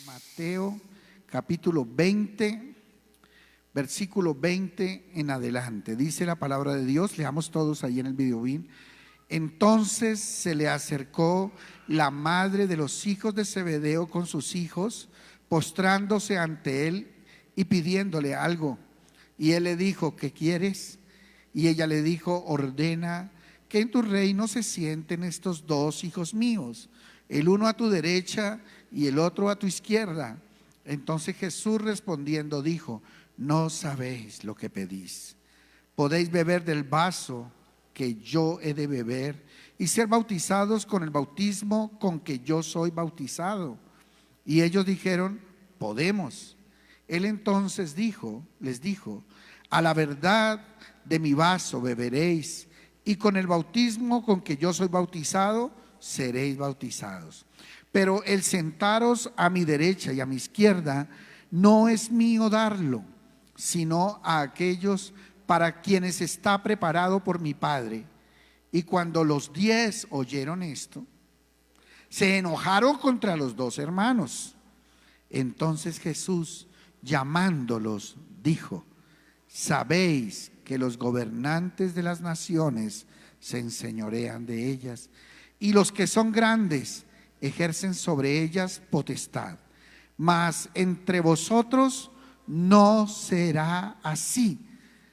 Mateo capítulo 20, versículo 20 en adelante. Dice la palabra de Dios, leamos todos ahí en el videobin. Entonces se le acercó la madre de los hijos de Zebedeo con sus hijos, postrándose ante él y pidiéndole algo. Y él le dijo: ¿qué quieres? Y ella le dijo: ordena que en tu reino se sienten estos dos hijos míos, el uno a tu derecha y el otro a tu izquierda. Entonces Jesús respondiendo dijo: no sabéis lo que pedís. ¿Podéis beber del vaso que yo he de beber y ser bautizados con el bautismo con que yo soy bautizado? Y ellos dijeron: podemos. Él entonces les dijo: a la verdad de mi vaso beberéis, y con el bautismo con que yo soy bautizado seréis bautizados. Pero el sentaros a mi derecha y a mi izquierda no es mío darlo, sino a aquellos para quienes está preparado por mi Padre. Y cuando los 10 oyeron esto, se enojaron contra los dos hermanos. Entonces Jesús, llamándolos, dijo: sabéis que los gobernantes de las naciones se enseñorean de ellas, y los que son grandes ejercen sobre ellas potestad. Mas entre vosotros no será así,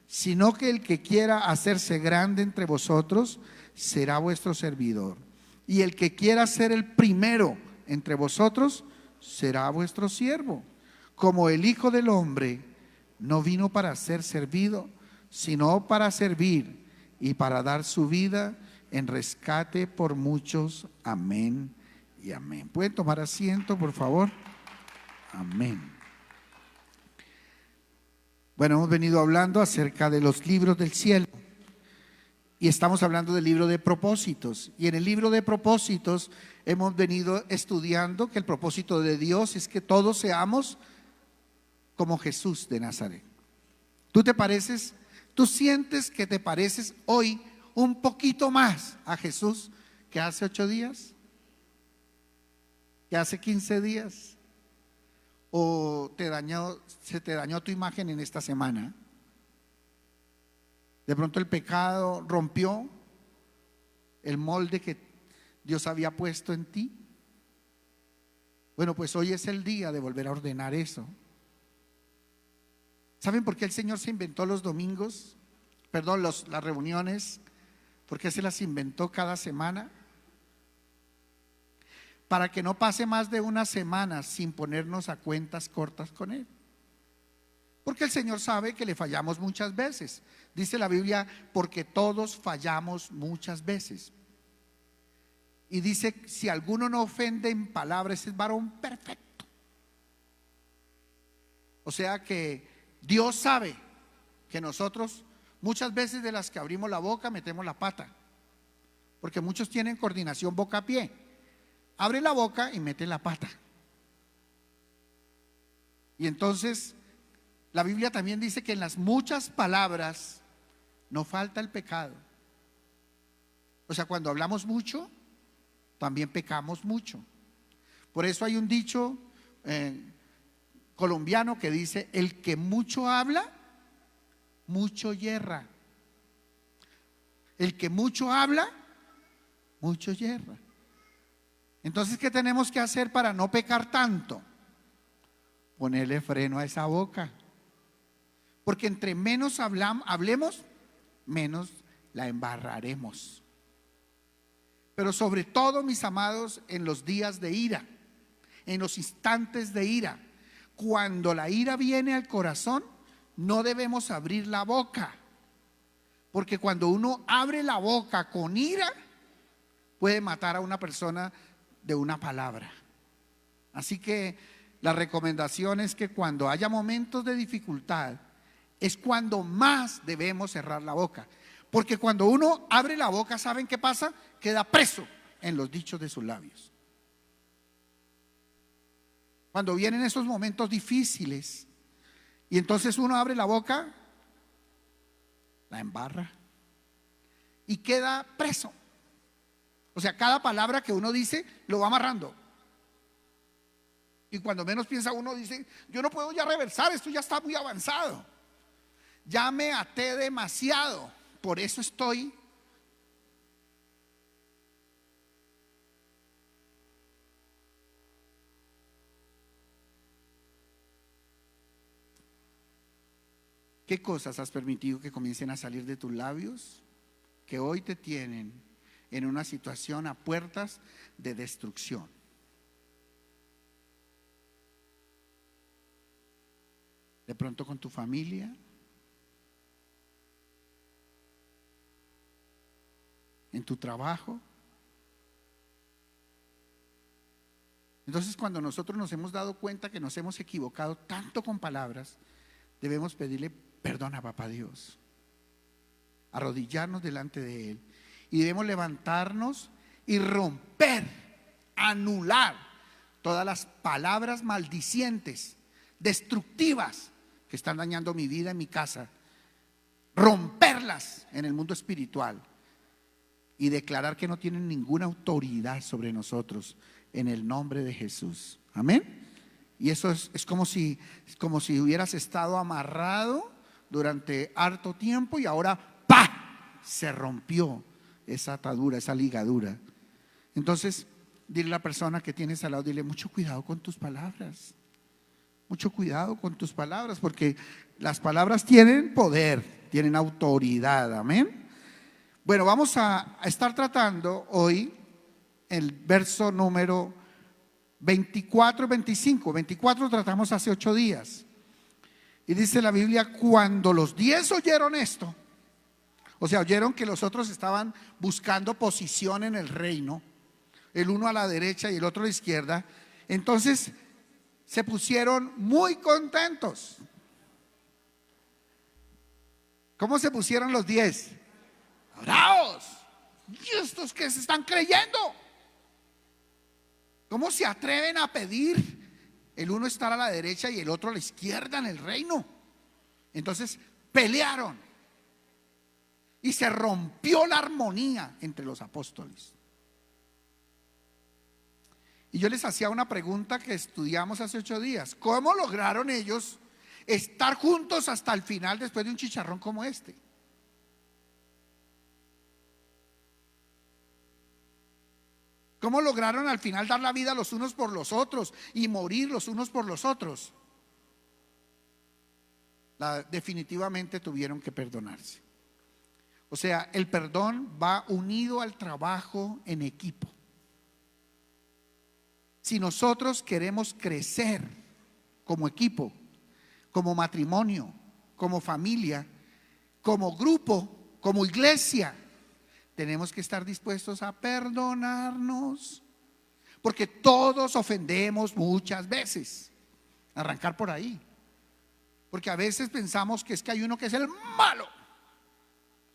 sino que el que quiera hacerse grande entre vosotros será vuestro servidor, y el que quiera ser el primero entre vosotros será vuestro siervo. Como el Hijo del Hombre no vino para ser servido, sino para servir y para dar su vida en rescate por muchos. Amén y amén. ¿Pueden tomar asiento, por favor? Amén. Bueno, hemos venido hablando acerca de los libros del cielo y estamos hablando del libro de propósitos. Y en el libro de propósitos hemos venido estudiando que el propósito de Dios es que todos seamos como Jesús de Nazaret. ¿Tú sientes que te pareces hoy un poquito más a Jesús que hace 8 días? ¿Que hace 15 días? ¿O se te dañó tu imagen en esta semana? De pronto el pecado rompió el molde que Dios había puesto en ti. Bueno, pues hoy es el día de volver a ordenar eso. ¿Saben por qué el Señor se inventó los domingos? Perdón, las reuniones. ¿Por qué se las inventó cada semana? Para que no pase más de una semana sin ponernos a cuentas cortas con Él. Porque el Señor sabe que le fallamos muchas veces. Dice la Biblia: porque todos fallamos muchas veces. Y dice: si alguno no ofende en palabras, es varón perfecto. O sea que Dios sabe que nosotros muchas veces de las que abrimos la boca metemos la pata, porque muchos tienen coordinación boca-pie. Abre la boca y mete la pata. Y entonces la Biblia también dice que en las muchas palabras no falta el pecado. O sea, cuando hablamos mucho, también pecamos mucho. Por eso hay un dicho colombiano que dice: el que mucho habla, mucho yerra. El que mucho habla, mucho yerra. Entonces, ¿qué tenemos que hacer para no pecar tanto? Ponerle freno a esa boca. Porque entre menos hablemos, menos la embarraremos. Pero sobre todo, mis amados, en los días de ira, en los instantes de ira, cuando la ira viene al corazón, no debemos abrir la boca. Porque cuando uno abre la boca con ira, puede matar a una persona de una palabra. Así que la recomendación es que cuando haya momentos de dificultad, es cuando más debemos cerrar la boca. Porque cuando uno abre la boca, ¿saben qué pasa? Queda preso en los dichos de sus labios. Cuando vienen esos momentos difíciles y entonces uno abre la boca, la embarra y queda preso. O sea, cada palabra que uno dice lo va amarrando. Y cuando menos piensa uno dice, yo no puedo ya reversar, esto ya está muy avanzado. Ya me até demasiado, por eso estoy. ¿Qué cosas has permitido que comiencen a salir de tus labios que hoy te tienen en una situación a puertas de destrucción? De pronto con tu familia, en tu trabajo. Entonces, cuando nosotros nos hemos dado cuenta que nos hemos equivocado tanto con palabras, debemos pedirle perdón a Papá Dios, arrodillarnos delante de Él, y debemos levantarnos y romper, anular todas las palabras maldicientes, destructivas, que están dañando mi vida en mi casa, romperlas en el mundo espiritual y declarar que no tienen ninguna autoridad sobre nosotros en el nombre de Jesús. Amén. Y eso es como si hubieras estado amarrado durante harto tiempo y ahora ¡pa!, se rompió esa atadura, esa ligadura. Entonces, dile a la persona que tienes al lado, dile, mucho cuidado con tus palabras. Mucho cuidado con tus palabras, porque las palabras tienen poder, tienen autoridad. Amén. Bueno, vamos a estar tratando hoy el verso número 24 y 25. 24 tratamos hace 8 días. Y dice la Biblia, cuando los 10 oyeron esto, o sea, oyeron que los otros estaban buscando posición en el reino, el uno a la derecha y el otro a la izquierda, entonces se pusieron muy contentos. ¿Cómo se pusieron los 10? ¡Bravos! ¿Y estos que se están creyendo? ¿Cómo se atreven a pedir el uno estar a la derecha y el otro a la izquierda en el reino? Entonces pelearon y se rompió la armonía entre los apóstoles. Y yo les hacía una pregunta que estudiamos hace 8 días. ¿Cómo lograron ellos estar juntos hasta el final después de un chicharrón como este? ¿Cómo lograron al final dar la vida los unos por los otros y morir los unos por los otros? Definitivamente tuvieron que perdonarse. O sea, el perdón va unido al trabajo en equipo. Si nosotros queremos crecer como equipo, como matrimonio, como familia, como grupo, como iglesia, tenemos que estar dispuestos a perdonarnos, porque todos ofendemos muchas veces. Arrancar por ahí, porque a veces pensamos que es que hay uno que es el malo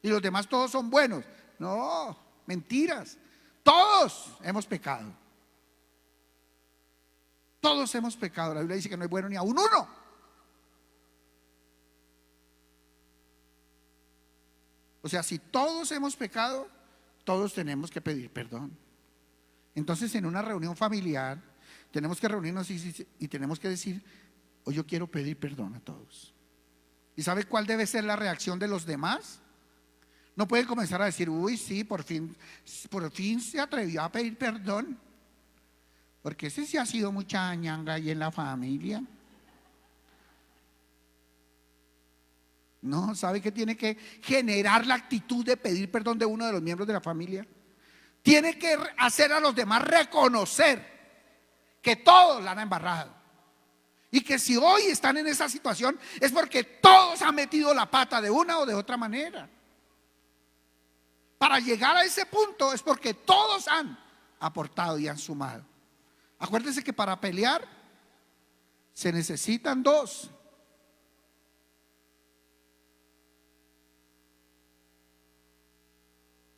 y los demás todos son buenos. No, mentiras. Todos hemos pecado. Todos hemos pecado. La Biblia dice que no hay bueno ni a uno. O sea, si todos hemos pecado, todos tenemos que pedir perdón. Entonces, en una reunión familiar tenemos que reunirnos y tenemos que decir, hoy yo quiero pedir perdón a todos. ¿Y sabe cuál debe ser la reacción de los demás? No pueden comenzar a decir, uy, sí, por fin se atrevió a pedir perdón, porque ese sí ha sido mucha ñanga ahí en la familia. No, ¿sabe qué tiene que generar la actitud de pedir perdón de uno de los miembros de la familia? Tiene que hacer a los demás reconocer que todos la han embarrado y que si hoy están en esa situación es porque todos han metido la pata de una o de otra manera. Para llegar a ese punto es porque todos han aportado y han sumado. Acuérdense que para pelear se necesitan 2.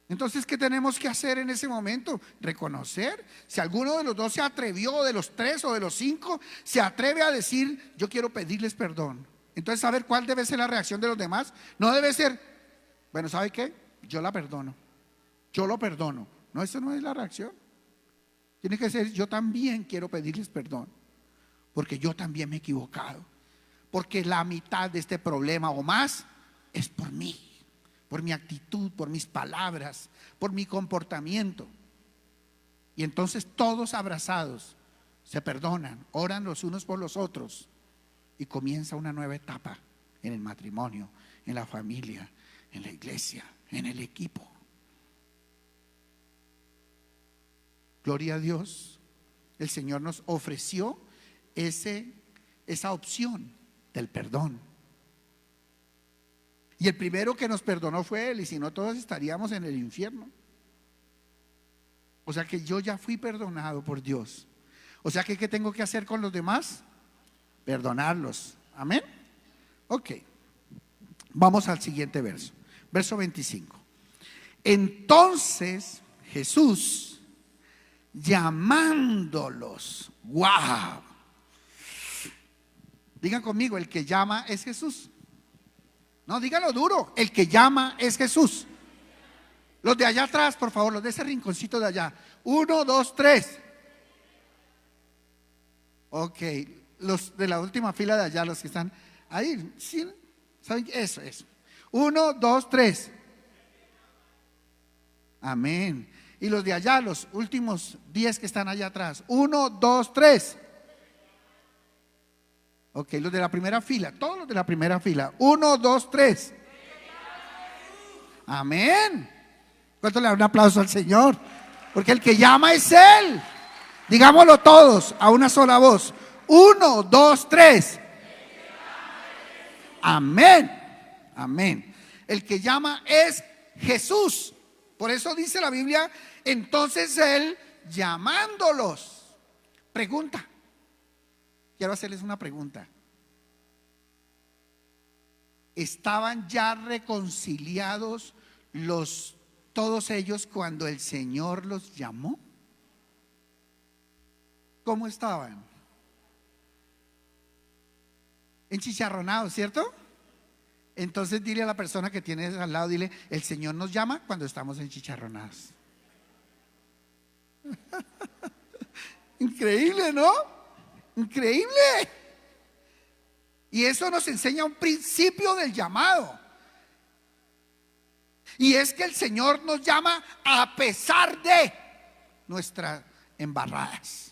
Entonces, ¿qué tenemos que hacer en ese momento? Reconocer. Si alguno de los 2 se atrevió, de los 3 o de los 5, se atreve a decir, yo quiero pedirles perdón. Entonces, saber cuál debe ser la reacción de los demás. No debe ser, bueno, ¿sabe qué? Yo la perdono. Yo lo perdono. No, eso no es la reacción. Tiene que ser, yo también quiero pedirles perdón. porque yo también me he equivocado, porque la mitad de este problema o más es por mí, por mi actitud, por mis palabras, por mi comportamiento. Y entonces todos abrazados se perdonan, oran los unos por los otros y comienza una nueva etapa en el matrimonio, en la familia, en la iglesia, en el equipo. Gloria a Dios. El Señor nos ofreció esa opción del perdón. Y el primero que nos perdonó fue Él, y si no todos estaríamos en el infierno. O sea que yo ya fui perdonado por Dios. O sea que ¿qué tengo que hacer con los demás? Perdonarlos. Amén. Ok. Vamos al siguiente verso. Verso 25. Entonces Jesús, llamándolos. ¡Wow! Digan conmigo, el que llama es Jesús. No, díganlo duro, el que llama es Jesús. Los de allá atrás, por favor, los de ese rinconcito de allá. 1, 2, 3. Ok, los de la última fila de allá, los que están ahí, ¿sí? ¿Saben? Eso. 1, 2, 3. Amén. Y los de allá, los últimos 10 que están allá atrás. 1, 2, 3. Ok, los de la primera fila, todos los de la primera fila. 1, 2, 3. Amén. ¿Cuánto le da un aplauso al Señor? Porque el que llama es Él. Digámoslo todos a una sola voz. 1, 2, 3. Amén. Amén. El que llama es Jesús. Por eso dice la Biblia, entonces Él llamándolos. Pregunta. Quiero hacerles una pregunta. ¿Estaban ya reconciliados todos ellos cuando el Señor los llamó? ¿Cómo estaban? Enchicharronados, ¿cierto? Entonces dile a la persona que tienes al lado, dile, el Señor nos llama cuando estamos enchicharronados. Increíble, ¿no? Increíble. Y eso nos enseña un principio del llamado. Y es que el Señor nos llama a pesar de nuestras embarradas.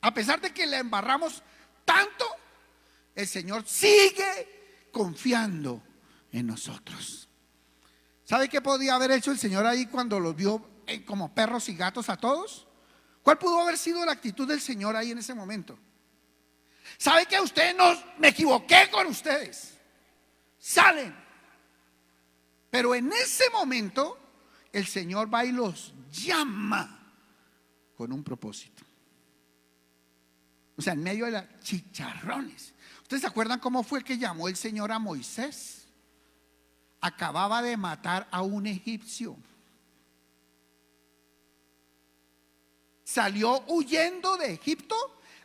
A pesar de que la embarramos tanto, el Señor sigue confiando en nosotros. ¿Sabe qué podía haber hecho el Señor ahí cuando los vio como perros y gatos a todos? ¿Cuál pudo haber sido la actitud del Señor ahí en ese momento? ¿Sabe que me equivoqué con ustedes? Salen. Pero en ese momento el Señor va y los llama con un propósito. O sea, en medio de las chicharrones. ¿Ustedes se acuerdan cómo fue que llamó el Señor a Moisés? Acababa de matar a un egipcio. Salió huyendo de Egipto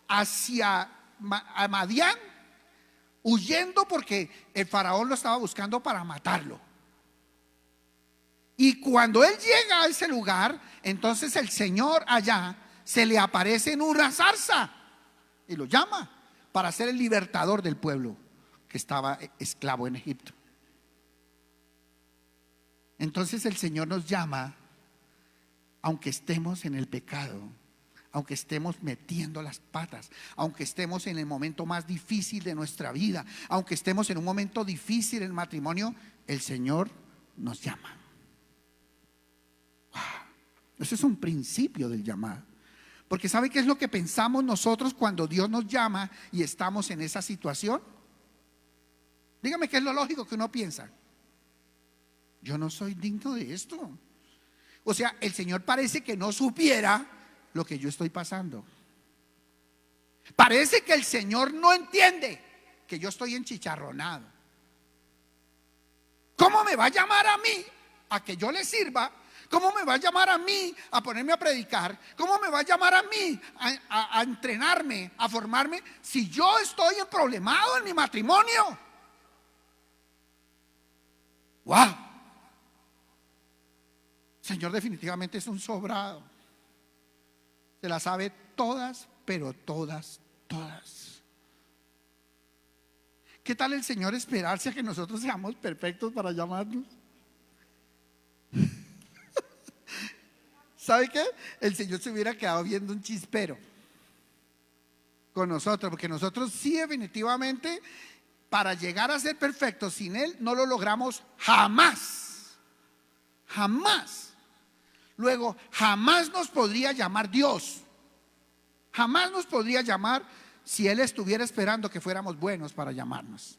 hacia Madián, huyendo porque el faraón lo estaba buscando para matarlo. Y cuando él llega a ese lugar, entonces el Señor allá se le aparece en una zarza y lo llama para ser el libertador del pueblo que estaba esclavo en Egipto. Entonces el Señor nos llama, aunque estemos en el pecado, aunque estemos metiendo las patas, aunque estemos en el momento más difícil de nuestra vida, aunque estemos en un momento difícil en el matrimonio, el Señor nos llama. Wow. Ese es un principio del llamado. Porque ¿sabe qué es lo que pensamos nosotros cuando Dios nos llama y estamos en esa situación? Dígame qué es lo lógico que uno piensa. Yo no soy digno de esto. O sea, el Señor parece que no supiera lo que yo estoy pasando. Parece que el Señor no entiende que yo estoy enchicharronado. ¿Cómo me va a llamar a mí a que yo le sirva? ¿Cómo me va a llamar a mí a ponerme a predicar? ¿Cómo me va a llamar a mí a entrenarme, a formarme, si yo estoy emproblemado en mi matrimonio? ¡Wow! Señor definitivamente es un sobrado. Se la sabe todas, pero todas, todas. ¿Qué tal el Señor esperarse a que nosotros seamos perfectos para llamarnos? ¿Sabe qué? El Señor se hubiera quedado viendo un chispero con nosotros, porque nosotros sí, definitivamente, para llegar a ser perfectos sin Él no lo logramos jamás. Jamás. Luego, jamás nos podría llamar Dios. Jamás nos podría llamar si Él estuviera esperando que fuéramos buenos para llamarnos.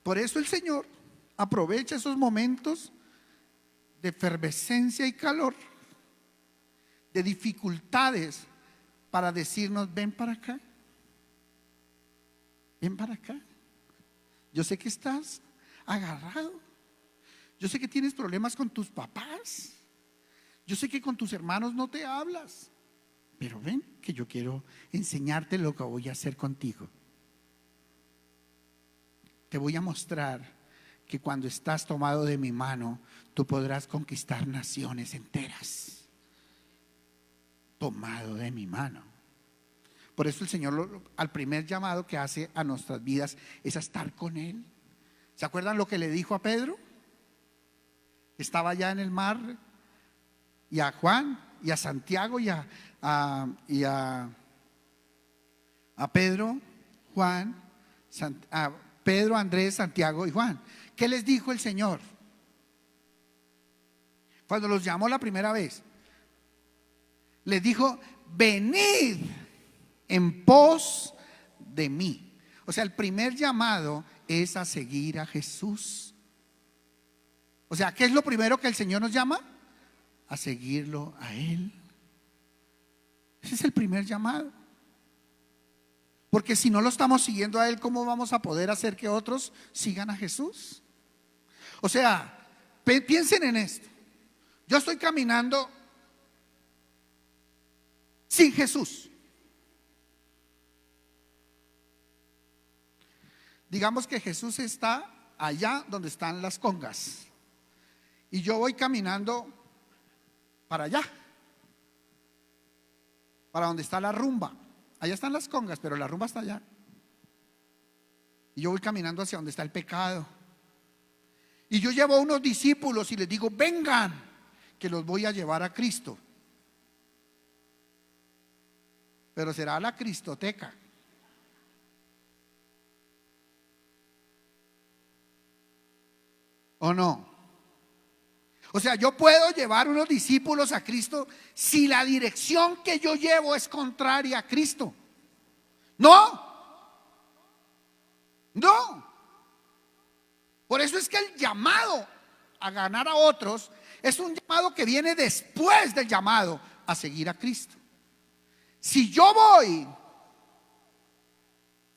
Por eso el Señor aprovecha esos momentos de efervescencia y calor, de dificultades, para decirnos: ven para acá, ven para acá. Yo sé que estás agarrado, yo sé que tienes problemas con tus papás, yo sé que con tus hermanos no te hablas, pero ven que yo quiero enseñarte lo que voy a hacer contigo. Te voy a mostrar que cuando estás tomado de mi mano, tú podrás conquistar naciones enteras. Tomado de mi mano. Por eso el Señor, al primer llamado que hace a nuestras vidas, es a estar con Él. ¿Se acuerdan lo que le dijo a Pedro? Estaba allá en el mar, y a Juan y a Santiago y a Pedro, Juan, a Pedro, Andrés, Santiago y Juan. ¿Qué les dijo el Señor cuando los llamó la primera vez? Les dijo: venid en pos de mí. O sea, el primer llamado es a seguir a Jesús. O sea, ¿qué es lo primero que el Señor nos llama? A seguirlo a Él. Ese es el primer llamado. Porque si no lo estamos siguiendo a Él, ¿cómo vamos a poder hacer que otros sigan a Jesús? O sea, piensen en esto. Yo estoy caminando sin Jesús. Digamos que Jesús está allá donde están las congas, y yo voy caminando para allá, para donde está la rumba. Allá están las congas, pero la rumba está allá. Y yo voy caminando hacia donde está el pecado. Y yo llevo a unos discípulos y les digo: vengan, que los voy a llevar a Cristo. Pero será la cristoteca. ¿O no? O sea, yo puedo llevar unos discípulos a Cristo si la dirección que yo llevo es contraria a Cristo. No. No. Por eso es que el llamado a ganar a otros es un llamado que viene después del llamado a seguir a Cristo. Si yo voy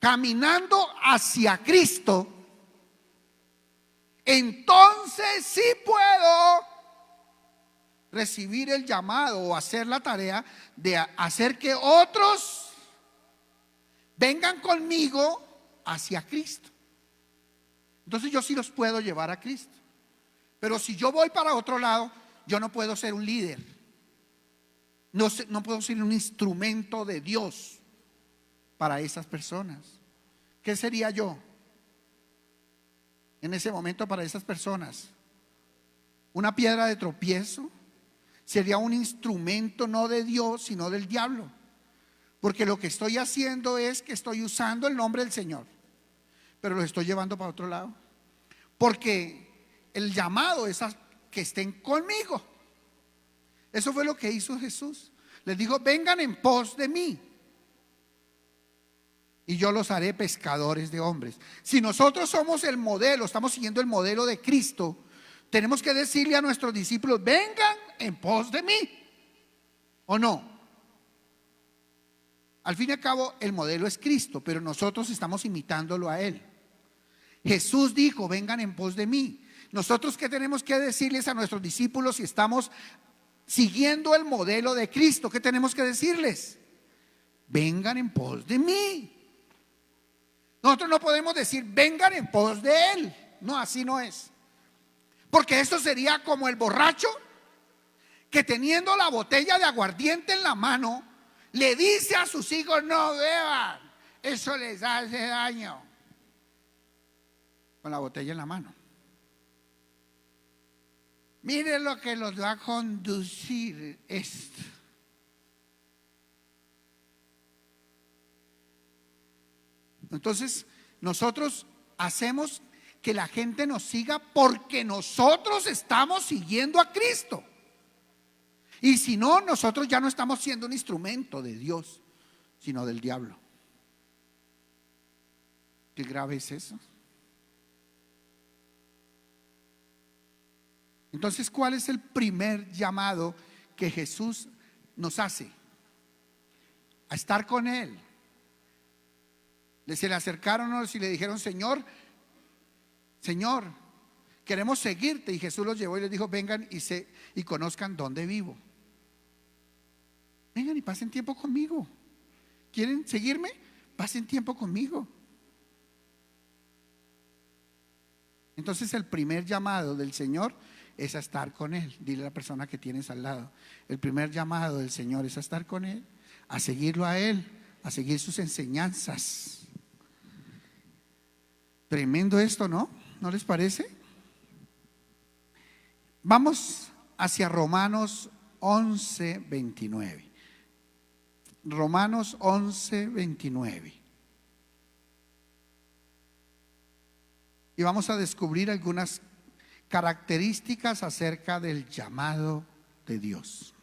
caminando hacia Cristo, entonces sí puedo recibir el llamado o hacer la tarea de hacer que otros vengan conmigo hacia Cristo. Entonces yo sí los puedo llevar a Cristo. Pero si yo voy para otro lado, yo no puedo ser un líder. No puedo ser un instrumento de Dios para esas personas. ¿Qué sería yo en ese momento para esas personas? ¿Una piedra de tropiezo? Sería un instrumento no de Dios, sino del diablo. Porque lo que estoy haciendo es que estoy usando el nombre del Señor, pero lo estoy llevando para otro lado. Porque el llamado es a que estén conmigo. Eso fue lo que hizo Jesús. Les dijo: vengan en pos de mí, y yo los haré pescadores de hombres. Si nosotros somos el modelo, estamos siguiendo el modelo de Cristo, tenemos que decirle a nuestros discípulos: vengan en pos de mí. ¿O no? Al fin y al cabo, el modelo es Cristo, pero nosotros estamos imitándolo a Él. Jesús dijo: vengan en pos de mí. Nosotros, ¿qué tenemos que decirles a nuestros discípulos si estamos siguiendo el modelo de Cristo? ¿Qué tenemos que decirles? Vengan en pos de mí. Nosotros no podemos decir: vengan en pos de Él. No, así no es. Porque eso sería como el borracho que teniendo la botella de aguardiente en la mano, le dice a sus hijos: no beban, eso les hace daño. Con la botella en la mano. Mire lo que los va a conducir esto. Entonces, nosotros hacemos que la gente nos siga porque nosotros estamos siguiendo a Cristo. Y si no, nosotros ya no estamos siendo un instrumento de Dios, sino del diablo. Qué grave es eso. Entonces, ¿cuál es el primer llamado que Jesús nos hace? A estar con Él. Se le acercaron y le dijeron: Señor, Señor, queremos seguirte. Y Jesús los llevó y les dijo: vengan y conozcan dónde vivo. Vengan y pasen tiempo conmigo. ¿Quieren seguirme? Pasen tiempo conmigo. Entonces, el primer llamado del Señor es a estar con Él. Dile a la persona que tienes al lado: el primer llamado del Señor es a estar con Él, a seguirlo a Él, a seguir sus enseñanzas. Tremendo esto, ¿no? ¿No les parece? Vamos hacia Romanos 11:29. Romanos 11:29. Y vamos a descubrir algunas características acerca del llamado de Dios.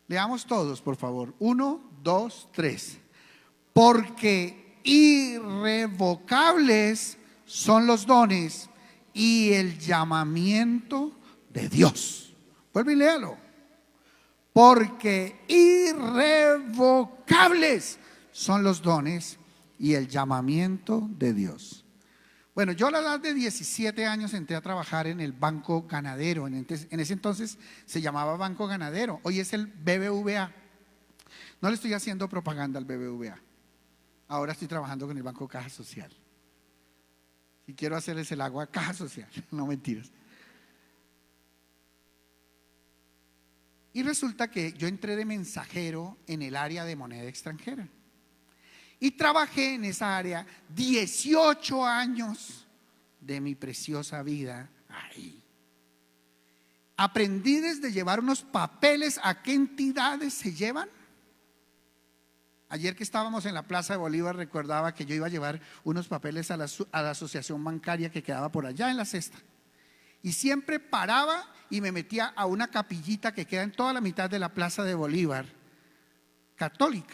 Leamos todos, por favor. 1, 2, 3. Porque irrevocables son los dones y el llamamiento de Dios. Vuelve y léalo. Porque irrevocables son los dones y el llamamiento de Dios. Bueno, yo a la edad de 17 años entré a trabajar en el Banco Ganadero. En ese entonces se llamaba Banco Ganadero. Hoy es el BBVA. No le estoy haciendo propaganda al BBVA. Ahora estoy trabajando con el Banco Caja Social. Si quiero hacerles el agua, Caja Social. No, mentiras. Y resulta que yo entré de mensajero en el área de moneda extranjera. Y trabajé en esa área 18 años de mi preciosa vida ahí. Aprendí desde llevar unos papeles a qué entidades se llevan. Ayer que estábamos en la Plaza de Bolívar, recordaba que yo iba a llevar unos papeles a la asociación bancaria que quedaba por allá en la cesta. Y siempre paraba y me metía a una capillita que queda en toda la mitad de la Plaza de Bolívar, católica.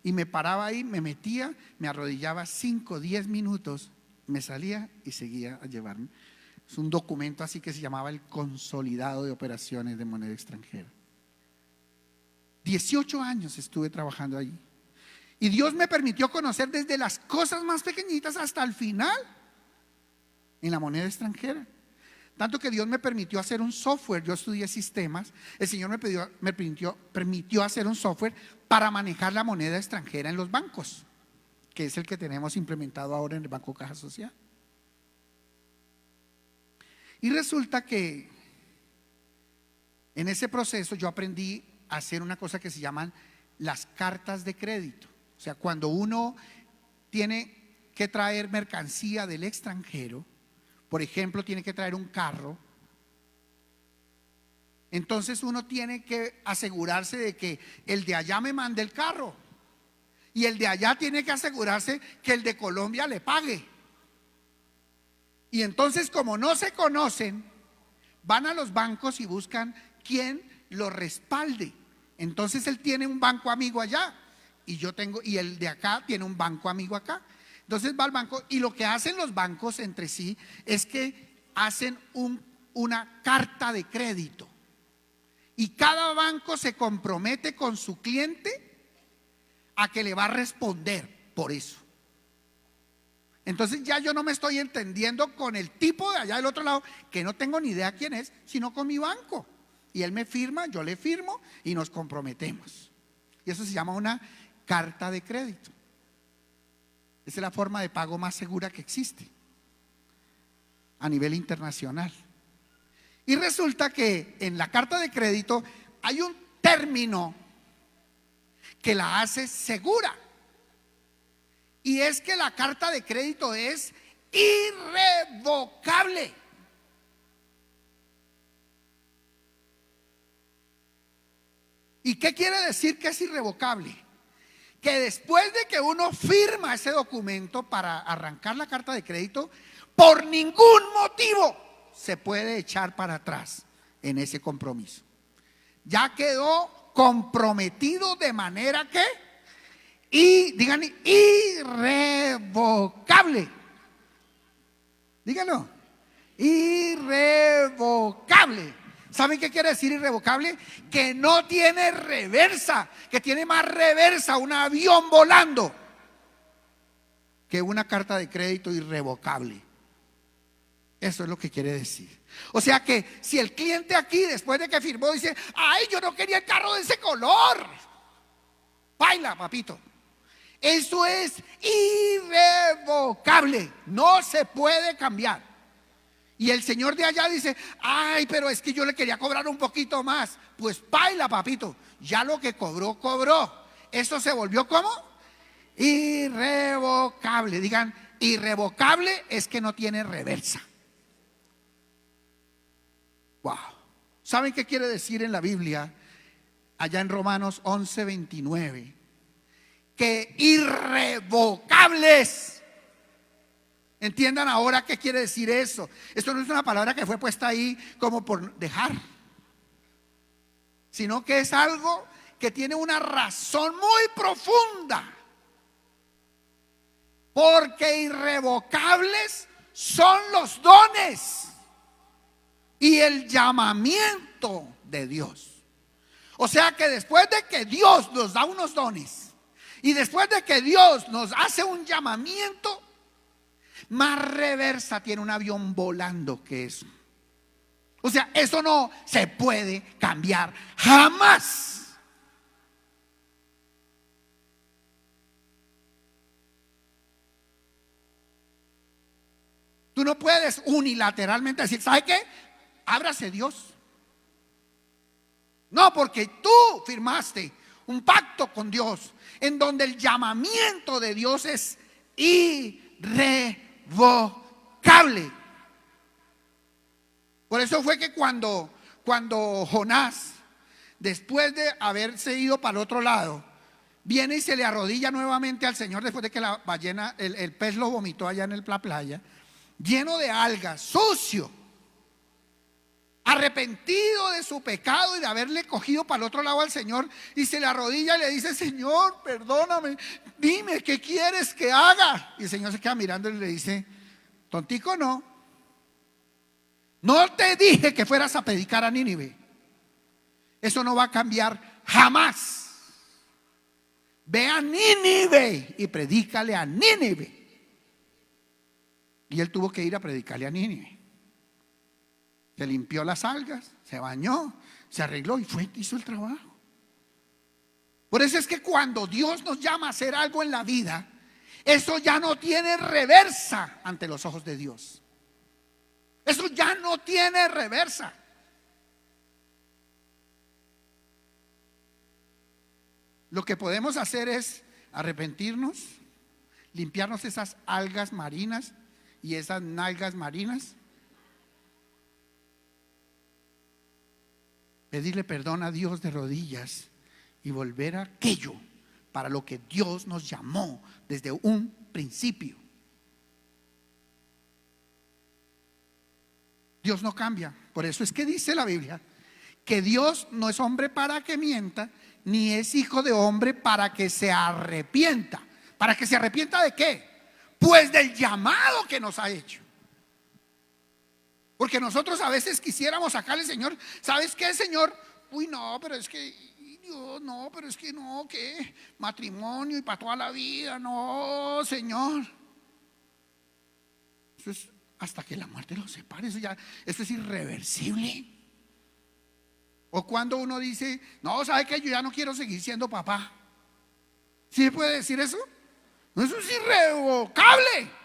Y me paraba ahí, me metía, me arrodillaba 5, 10 minutos, me salía y seguía a llevarme. Es un documento así que se llamaba el Consolidado de Operaciones de Moneda Extranjera. 18 años estuve trabajando allí. Y Dios me permitió conocer desde las cosas más pequeñitas hasta el final en la moneda extranjera. Tanto que Dios me permitió hacer un software. Yo estudié sistemas. El Señor me permitió hacer un software para manejar la moneda extranjera en los bancos, que es el que tenemos implementado ahora en el Banco Caja Social. Y resulta que en ese proceso yo aprendí a hacer una cosa que se llaman las cartas de crédito. O sea, cuando uno tiene que traer mercancía del extranjero, por ejemplo, tiene que traer un carro, entonces uno tiene que asegurarse de que el de allá me mande el carro y el de allá tiene que asegurarse que el de Colombia le pague. Y entonces, como no se conocen, van a los bancos y buscan quién lo respalde. Entonces él tiene un banco amigo allá y el de acá tiene un banco amigo acá. Entonces va al banco y lo que hacen los bancos entre sí es que hacen una carta de crédito y cada banco se compromete con su cliente a que le va a responder por eso. Entonces ya yo no me estoy entendiendo con el tipo de allá del otro lado, que no tengo ni idea quién es, sino con mi banco. Y él me firma, yo le firmo y nos comprometemos. Y eso se llama una carta de crédito. Esa es la forma de pago más segura que existe. a nivel internacional. Y resulta que en la carta de crédito hay un término que la hace segura. Y es que la carta de crédito es irrevocable. ¿Y qué quiere decir que es irrevocable? Que después de que uno firma ese documento para arrancar la carta de crédito, por ningún motivo se puede echar para atrás en ese compromiso. Ya quedó comprometido de manera que, y digan, irrevocable. Díganlo, irrevocable. ¿Saben qué quiere decir irrevocable? Que no tiene reversa, que tiene más reversa un avión volando que una carta de crédito irrevocable. Eso es lo que quiere decir. O sea que si el cliente aquí, después de que firmó, dice: ay, yo no quería el carro de ese color, baila, papito. Eso es irrevocable, no se puede cambiar. Y el señor de allá dice: ay, pero es que yo le quería cobrar un poquito más. Pues baila, papito, ya lo que cobró, cobró. Eso se volvió ¿cómo? Irrevocable. Digan, irrevocable es que no tiene reversa. Wow. ¿Saben qué quiere decir en la Biblia? Allá en Romanos 11:29, que irrevocables. Entiendan ahora qué quiere decir eso. Esto no es una palabra que fue puesta ahí como por dejar, sino que es algo que tiene una razón muy profunda. Porque irrevocables son los dones y el llamamiento de Dios. O sea que después de que Dios nos da unos dones y después de que Dios nos hace un llamamiento, más reversa tiene un avión volando que eso. O sea, eso no se puede cambiar jamás. Tú no puedes unilateralmente decir: ¿sabe qué? Ábrase Dios. No, porque tú firmaste un pacto con Dios en donde el llamamiento de Dios es irrevocable. Por eso fue que cuando Jonás, después de haberse ido para el otro lado, viene y se le arrodilla nuevamente al Señor después de que la ballena, el pez lo vomitó allá en la playa, lleno de algas, sucio, arrepentido de su pecado y de haberle cogido para el otro lado al Señor, y se le arrodilla y le dice: Señor, perdóname, dime qué quieres que haga. Y el Señor se queda mirando y le dice: tontico, no te dije que fueras a predicar a Nínive. Eso no va a cambiar jamás. Ve a Nínive y predícale a Nínive. Y él tuvo que ir a predicarle a Nínive. Se limpió las algas, se bañó, se arregló y fue, hizo el trabajo. Por eso es que cuando Dios nos llama a hacer algo en la vida, eso ya no tiene reversa ante los ojos de Dios. Eso ya no tiene reversa. Lo que podemos hacer es arrepentirnos, limpiarnos esas algas marinas y esas nalgas marinas, pedirle perdón a Dios de rodillas y volver a aquello para lo que Dios nos llamó desde un principio. Dios no cambia. Por eso es que dice la Biblia que Dios no es hombre para que mienta, ni es hijo de hombre para que se arrepienta. ¿Para que se arrepienta de qué? Pues del llamado que nos ha hecho. Porque nosotros a veces quisiéramos sacarle: Señor, ¿sabes qué, Señor? Uy, no, pero es que Dios, no, pero es que no, ¿qué? Matrimonio y para toda la vida, no, Señor. Eso es hasta que la muerte los separe. Eso es irreversible. O cuando uno dice: no, ¿sabe qué? Yo ya no quiero seguir siendo papá. ¿Sí puede decir eso? No, eso es irrevocable.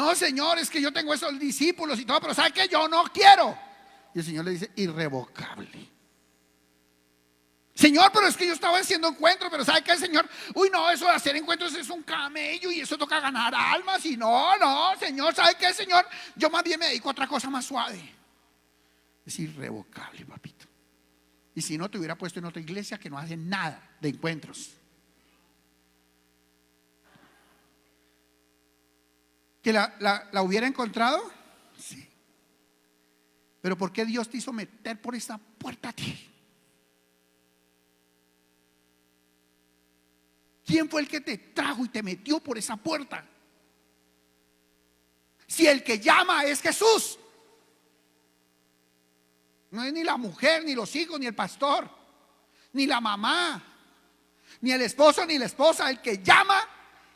No, Señor, es que yo tengo esos discípulos y todo, pero ¿sabe qué? Yo no quiero. Y el Señor le dice, irrevocable. Señor, pero es que yo estaba haciendo encuentros, pero ¿sabe qué, Señor? Uy, no, eso de hacer encuentros es un camello y eso toca ganar almas. Y no, Señor, ¿sabe qué, Señor? Yo más bien me dedico a otra cosa más suave. Es irrevocable, papito. Y si no, te hubiera puesto en otra iglesia que no hace nada de encuentros. ¿Que la hubiera encontrado? Sí. Pero ¿por qué Dios te hizo meter por esa puerta a ti? ¿Quién fue el que te trajo y te metió por esa puerta? Si el que llama es Jesús. No es ni la mujer, ni los hijos, ni el pastor, ni la mamá, ni el esposo, ni la esposa. El que llama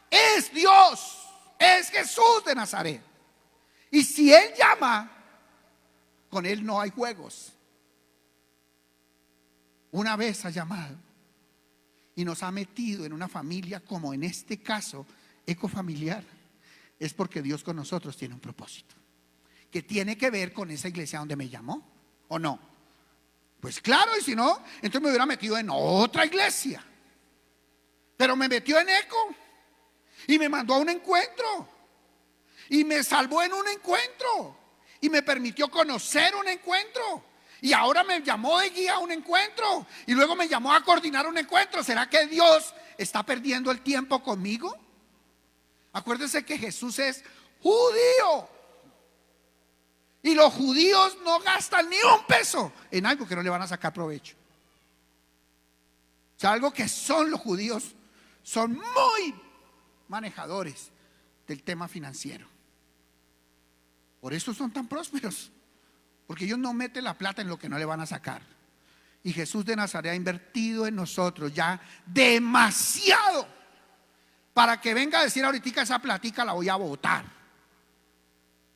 es Dios, es Jesús de Nazaret. Y si Él llama, con Él no hay juegos. Una vez ha llamado y nos ha metido en una familia, como en este caso, ecofamiliar, es porque Dios con nosotros tiene un propósito que tiene que ver con esa iglesia donde me llamó, ¿o no? Pues claro, y si no, entonces me hubiera metido en otra iglesia. Pero me metió en eco y me mandó a un encuentro y me salvó en un encuentro y me permitió conocer un encuentro. Y ahora me llamó de guía a un encuentro y luego me llamó a coordinar un encuentro. ¿Será que Dios está perdiendo el tiempo conmigo? Acuérdense que Jesús es judío y los judíos no gastan ni un peso en algo que no le van a sacar provecho. O sea, algo que son los judíos, son muy manejadores del tema financiero. Por eso son tan prósperos, porque ellos no meten la plata en lo que no le van a sacar. Y Jesús de Nazaret ha invertido en nosotros ya demasiado para que venga a decir ahorita esa platica la voy a botar.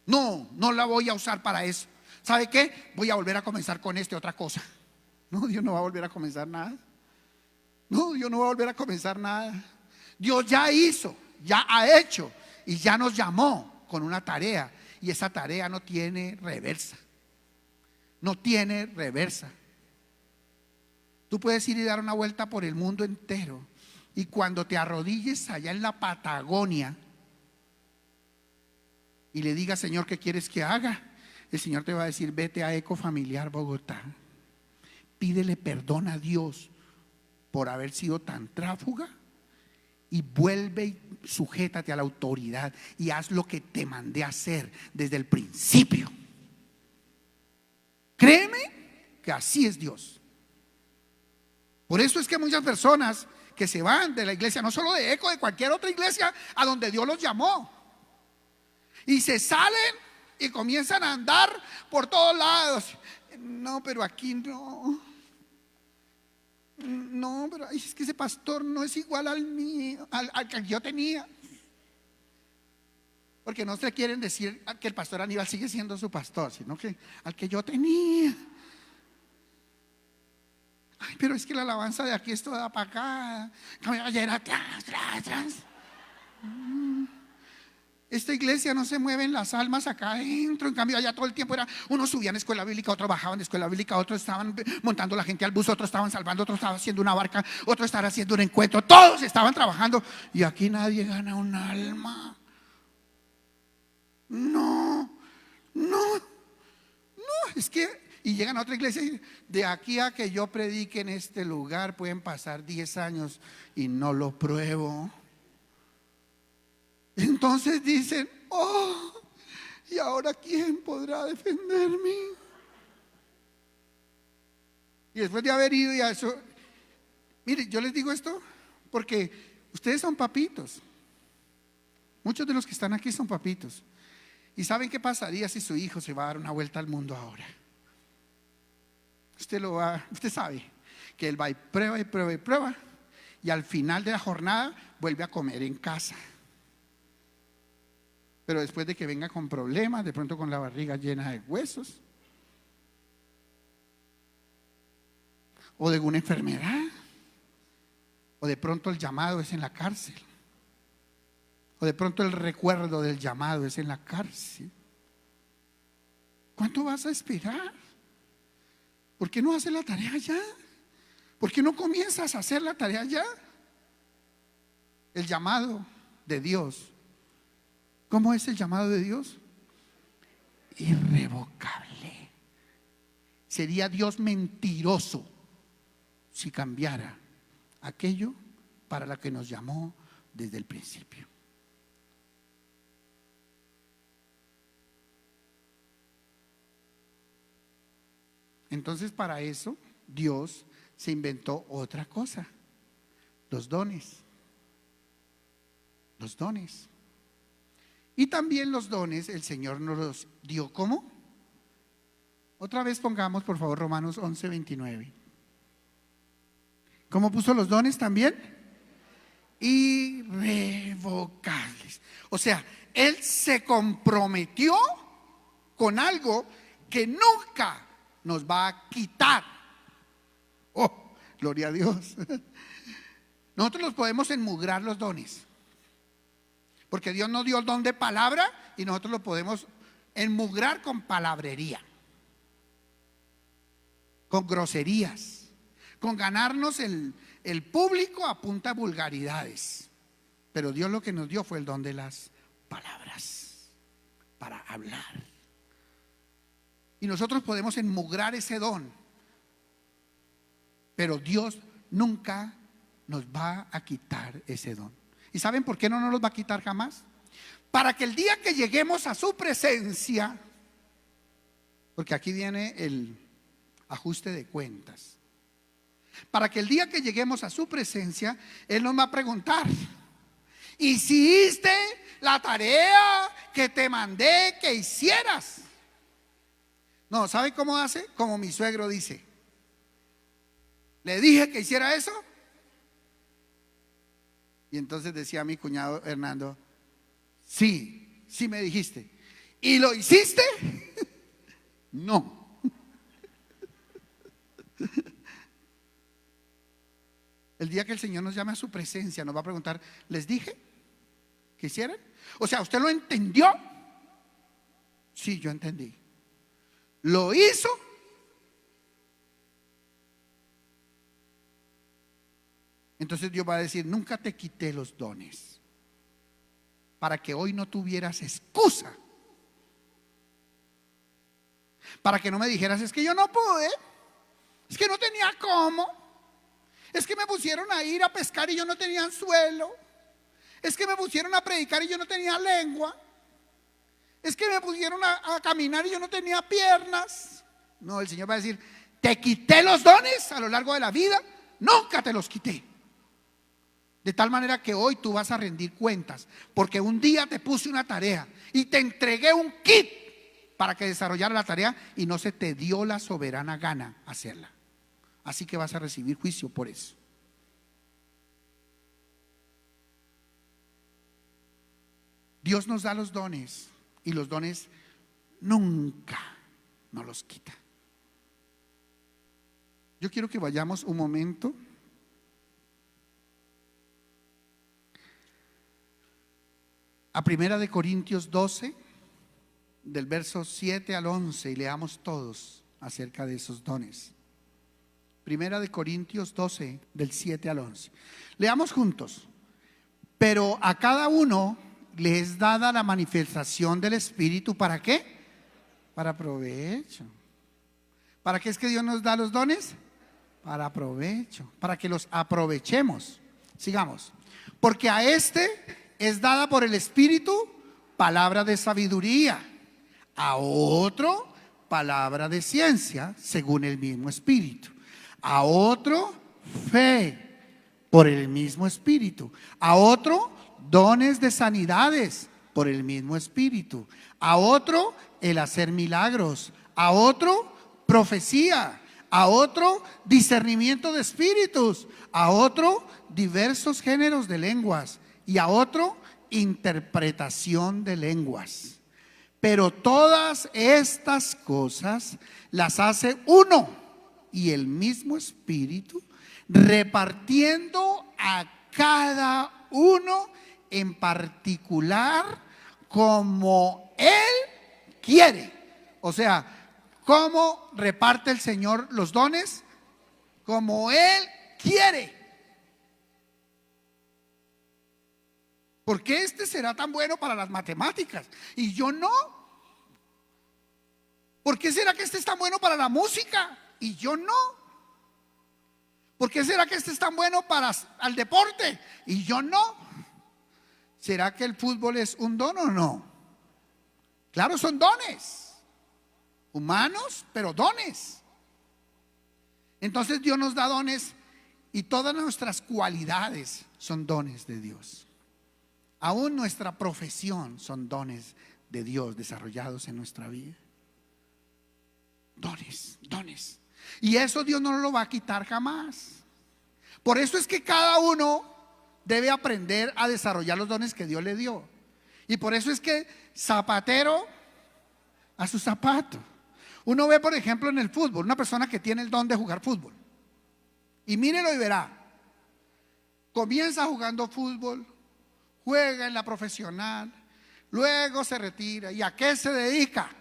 No la voy a usar para eso. ¿Sabe qué? Voy a volver a comenzar con otra cosa. No, Dios no va a volver a comenzar nada. No, Dios no va a volver a comenzar nada. Dios ya hizo, ya ha hecho y ya nos llamó con una tarea. Y esa tarea no tiene reversa. No tiene reversa. Tú puedes ir y dar una vuelta por el mundo entero y cuando te arrodilles allá en la Patagonia y le digas, Señor, ¿qué quieres que haga? El Señor te va a decir, vete a Ecofamiliar Bogotá, pídele perdón a Dios por haber sido tan tráfuga y vuelve y sujétate a la autoridad y haz lo que te mandé a hacer desde el principio. Créeme que así es Dios. Por eso es que muchas personas que se van de la iglesia, no solo de Eco, de cualquier otra iglesia a donde Dios los llamó, y se salen y comienzan a andar por todos lados. No, pero aquí no. No, pero es que ese pastor no es igual al mío, al que yo tenía. Porque no se quieren decir que el pastor Aníbal sigue siendo su pastor, sino que al que yo tenía. Ay, pero es que la alabanza de aquí es toda para acá, allá era atrás. Esta iglesia no se mueven las almas acá adentro. En cambio allá todo el tiempo era, unos subían a escuela bíblica, otros bajaban de escuela bíblica, otros estaban montando la gente al bus, otros estaban salvando, otros estaban haciendo una barca, otros estaban haciendo un encuentro. Todos estaban trabajando y aquí nadie gana un alma. No, es que, y llegan a otra iglesia y de aquí a que yo predique en este lugar pueden pasar 10 años y no lo pruebo. Entonces dicen, oh, ¿y ahora quién podrá defenderme? Y después de haber ido y a eso, mire, yo les digo esto porque ustedes son papitos. Muchos de los que están aquí son papitos. ¿Y saben qué pasaría si su hijo se va a dar una vuelta al mundo ahora? Usted sabe que él va y prueba y prueba y prueba, y al final de la jornada vuelve a comer en casa. Pero después de que venga con problemas, de pronto con la barriga llena de huesos, o de alguna enfermedad, o de pronto el llamado es en la cárcel, O de pronto el recuerdo del llamado es en la cárcel. ¿Cuánto vas a esperar? ¿Por qué no haces la tarea ya? ¿Por qué no comienzas a hacer la tarea ya? El llamado de Dios. ¿Cómo es el llamado de Dios? Irrevocable. Sería Dios mentiroso si cambiara aquello para lo que nos llamó desde el principio. Entonces, para eso Dios se inventó otra cosa: los dones. Los dones. Y también los dones el Señor nos los dio. ¿Cómo? Otra vez pongamos por favor Romanos 11:29. ¿Cómo puso los dones también? Irrevocables. O sea, Él se comprometió con algo que nunca nos va a quitar. Oh, gloria a Dios. Nosotros los podemos enmugrar los dones, porque Dios nos dio el don de palabra y nosotros lo podemos enmugrar con palabrería, con groserías, con ganarnos el público a punta de vulgaridades. Pero Dios lo que nos dio fue el don de las palabras para hablar. Y nosotros podemos enmugrar ese don, pero Dios nunca nos va a quitar ese don. ¿Y saben por qué no nos los va a quitar jamás? Para que el día que lleguemos a su presencia, porque aquí viene el ajuste de cuentas, para que el día que lleguemos a su presencia, Él nos va a preguntar: ¿hiciste la tarea que te mandé que hicieras? No, ¿sabe cómo hace? Como mi suegro dice: ¿le dije que hiciera eso? Y entonces decía mi cuñado Hernando: sí, sí me dijiste. ¿Y lo hiciste? No. El día que el Señor nos llame a su presencia, nos va a preguntar: ¿les dije que hicieran? O sea, ¿usted lo entendió? Sí, yo entendí. ¿Lo hizo? Entonces Dios va a decir: nunca te quité los dones para que hoy no tuvieras excusa, para que no me dijeras: es que yo no pude, es que no tenía cómo, es que me pusieron a ir a pescar y yo no tenía anzuelo, es que me pusieron a predicar y yo no tenía lengua, es que me pusieron a caminar y yo no tenía piernas. No, el Señor va a decir: te quité los dones a lo largo de la vida, nunca te los quité. De tal manera que hoy tú vas a rendir cuentas, porque un día te puse una tarea y te entregué un kit para que desarrollara la tarea y no se te dio la soberana gana hacerla. Así que vas a recibir juicio por eso. Dios nos da los dones y los dones nunca nos los quita. Yo quiero que vayamos un momento a Primera de Corintios 12, del verso 7 al 11, y leamos todos acerca de esos dones. Primera de Corintios 12, del 7 al 11. Leamos juntos. Pero a cada uno le es dada la manifestación del Espíritu. ¿Para qué? Para provecho. ¿Para qué es que Dios nos da los dones? Para provecho, para que los aprovechemos. Sigamos. Porque a este es dada por el Espíritu palabra de sabiduría, a otro palabra de ciencia según el mismo Espíritu, a otro fe por el mismo Espíritu, a otro dones de sanidades por el mismo Espíritu, a otro el hacer milagros, a otro profecía, a otro discernimiento de espíritus, a otro diversos géneros de lenguas y a otro interpretación de lenguas. Pero todas estas cosas las hace uno y el mismo Espíritu, repartiendo a cada uno en particular como Él quiere. O sea, ¿cómo reparte el Señor los dones? Como Él quiere. ¿Por qué este será tan bueno para las matemáticas y yo no? ¿Por qué será que este es tan bueno para la música y yo no? ¿Por qué será que este es tan bueno para el deporte y yo no? ¿Será que el fútbol es un don o no? Claro, son dones humanos, pero dones. Entonces Dios nos da dones y todas nuestras cualidades son dones de Dios. Aún nuestra profesión son dones de Dios desarrollados en nuestra vida. Dones, dones. Y eso Dios no lo va a quitar jamás. Por eso es que cada uno debe aprender a desarrollar los dones que Dios le dio. Y por eso es que zapatero a su zapato. Uno ve, por ejemplo, en el fútbol, una persona que tiene el don de jugar fútbol. Y mírelo y verá. Comienza jugando fútbol, juega en la profesional, luego se retira. ¿Y a qué se dedica?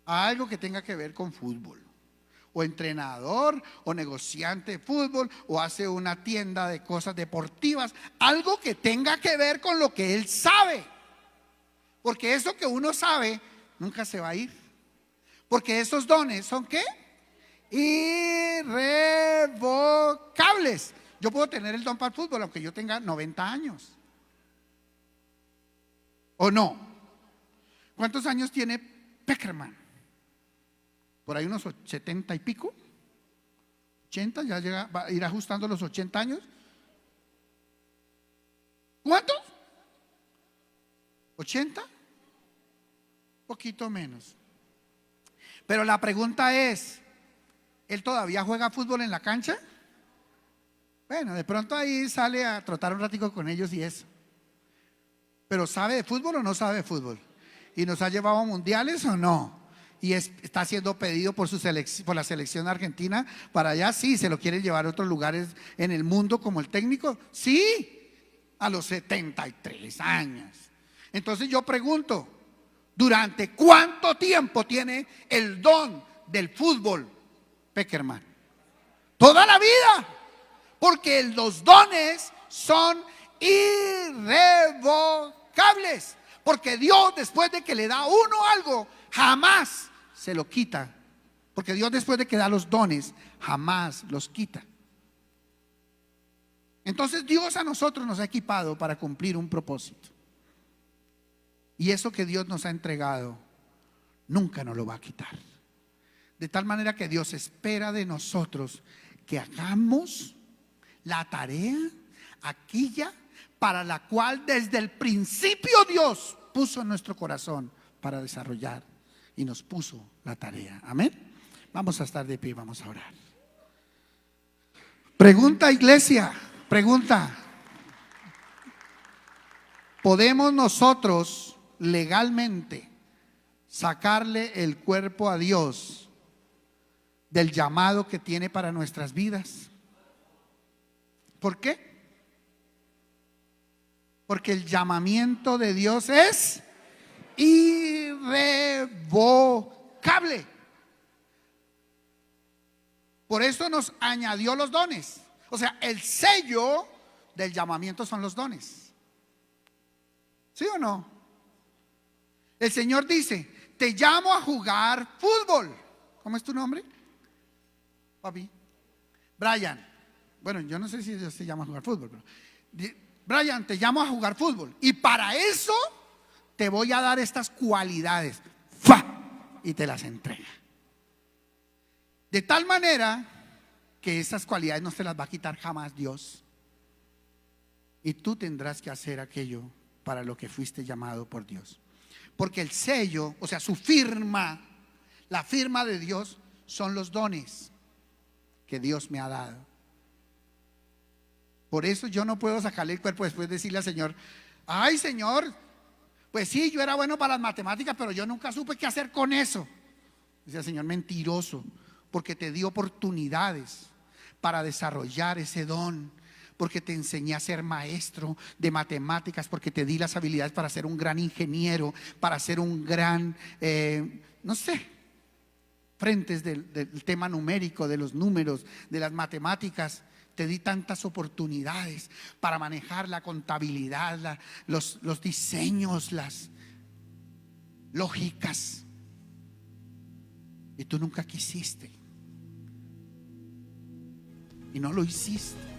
A algo que tenga que ver con fútbol. O entrenador, o negociante de fútbol, o hace una tienda de cosas deportivas. Algo que tenga que ver con lo que él sabe. Porque eso que uno sabe nunca se va a ir. Porque esos dones son ¿qué? Irrevocables. Yo puedo tener el don para el fútbol aunque yo tenga 90 años. ¿O no? ¿Cuántos años tiene Peckerman? Por ahí unos 70 y pico. 80, ya llega, va a ir ajustando los 80 años. ¿Cuántos? ¿80? Poquito menos. Pero la pregunta es, ¿él todavía juega fútbol en la cancha? Bueno, de pronto ahí sale a trotar un ratico con ellos y eso. Pero ¿sabe de fútbol o no sabe de fútbol? ¿Y nos ha llevado a mundiales o no? Y está siendo pedido por la selección argentina para allá. Sí, se lo quieren llevar a otros lugares en el mundo como el técnico. Sí, a los 73 años. Entonces yo pregunto, ¿durante cuánto tiempo tiene el don del fútbol Peckerman? Toda la vida. Porque los dones son irrevocables. Porque Dios, después de que le da a uno algo, jamás se lo quita. Porque Dios, después de que da los dones, jamás los quita. Entonces Dios a nosotros nos ha equipado para cumplir un propósito. Y eso que Dios nos ha entregado nunca nos lo va a quitar. De tal manera que Dios espera de nosotros que hagamos la tarea aquella para la cual desde el principio Dios puso en nuestro corazón para desarrollar, y nos puso la tarea. Amén. Vamos a estar de pie, vamos a orar. Pregunta, iglesia, pregunta: ¿podemos nosotros legalmente sacarle el cuerpo a Dios del llamado que tiene para nuestras vidas? ¿Por qué? Porque el llamamiento de Dios es irrevocable. Por eso nos añadió los dones. O sea, el sello del llamamiento son los dones. ¿Sí o no? El Señor dice: te llamo a jugar fútbol. ¿Cómo es tu nombre, papi? Brian. Bueno, yo no sé si Dios se llama a jugar fútbol, pero Brian, te llamo a jugar fútbol. Y para eso te voy a dar estas cualidades. ¡Fa! Y te las entrega. De tal manera que esas cualidades no se las va a quitar jamás Dios. Y tú tendrás que hacer aquello para lo que fuiste llamado por Dios. Porque el sello, o sea, su firma, la firma de Dios, son los dones que Dios me ha dado. Por eso yo no puedo sacarle el cuerpo después de decirle al Señor: ay, Señor, pues sí, yo era bueno para las matemáticas, pero yo nunca supe qué hacer con eso. Dice el Señor: mentiroso, porque te dio oportunidades para desarrollar ese don, porque te enseñé a ser maestro de matemáticas, porque te di las habilidades para ser un gran ingeniero, para ser un gran, no sé, frentes del tema numérico, de los números, de las matemáticas. Te di tantas oportunidades para manejar la contabilidad, los diseños, las lógicas, y tú nunca quisiste y no lo hiciste.